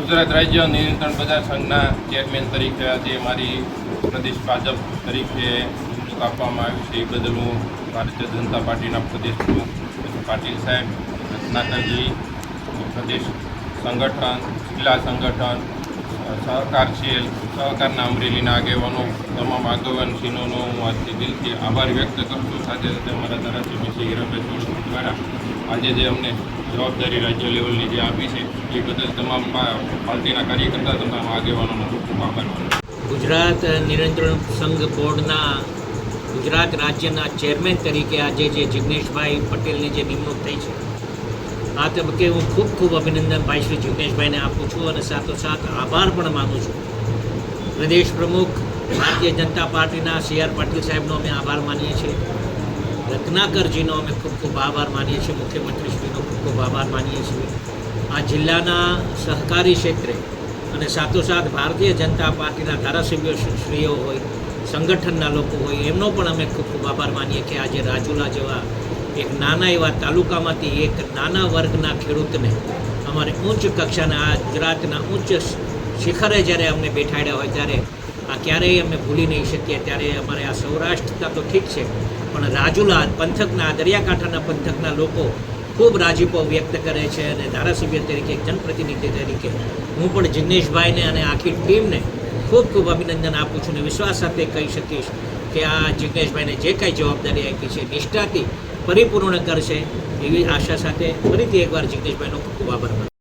ગુજરાત રાજ્ય નિયંત્રણ બજાર સંઘના ચેરમેન તરીકે આજે મારી પ્રદેશ ભાજપ તરીકે નિમણૂક આપવામાં આવી છે. એ બદલ હું ભારતીય જનતા પાર્ટીના પ્રદેશ પ્રમુખ પાટીલ સાહેબ, રત્નાકરજી, પ્રદેશ સંગઠન, જિલ્લા સંગઠન, સહકાર સેલ, સહકારના અમરેલીના આગેવાનો, તમામ આગેવાનશ્રીનો હું આજથી દિલથી આભાર વ્યક્ત કરું છું. સાથે સાથે અમારા ધારાસભ્ય શ્રી હીરાભાઈ ચૌધરી દ્વારા આજે જે અમને જવાબદારી રાજ્ય લેવલની જે આપી છે એ બદલ તમામ પાર્ટીના કાર્યકર્તા તમામ આગેવાનોનો ખૂબ ખૂબ આભાર. ગુજરાત નિયંત્રણ સંઘ બોર્ડના ગુજરાત રાજ્યના ચેરમેન તરીકે આજે જે જિગ્નેશભાઈ પટેલની જે નિમણૂક થઈ છે, આ તબક્કે હું ખૂબ ખૂબ અભિનંદન ભાઈ શ્રી જિગ્નેશભાઈને આપું છું અને સાથોસાથ આભાર પણ માનું છું. પ્રદેશ પ્રમુખ ભારતીય જનતા પાર્ટીના સી.આર. પાટીલ સાહેબનો અમે આભાર માનીએ છીએ. રત્નાકરજીનો અમે ખૂબ ખૂબ આભાર માનીએ છીએ. મુખ્યમંત્રીશ્રીનો ખૂબ ખૂબ આભાર માનીએ છીએ. આ જિલ્લાના સહકારી ક્ષેત્રે અને સાથોસાથ ભારતીય જનતા પાર્ટીના ધારાસભ્યશ્રીઓ હોય, સંગઠનના લોકો હોય, એમનો પણ અમે ખૂબ ખૂબ આભાર માનીએ કે આજે રાજુલા જેવા એક નાના એવા તાલુકામાંથી એક નાના વર્ગના ખેડૂતને અમારે ઉચ્ચ કક્ષાના આ ગુજરાતના ઉચ્ચ શિખરે જ્યારે અમને બેઠાડ્યા હોય ત્યારે આ ક્યારેય અમે ભૂલી નહીં શકીએ. ત્યારે અમારે આ સૌરાષ્ટ્રના તો ઠીક છે, પણ રાજુલા પંથકના દરિયાકાંઠાના પંથકના લોકો ખૂબ રાજીપો વ્યક્ત કરે છે અને ધારાસભ્ય તરીકે એક જનપ્રતિનિધિ તરીકે હું પણ જિગ્નેશભાઈને અને આખી ટીમને ખૂબ ખૂબ અભિનંદન આપું છું અને વિશ્વાસ સાથે કહી શકીશ કે આ જિગ્નેશભાઈને જે કાંઈ જવાબદારી આપી છે નિષ્ઠાથી પરિપૂર્ણ કરશે એવી આશા સાથે ફરીથી એકવાર જિગ્નેશભાઈનો ખૂબ ખૂબ આભાર.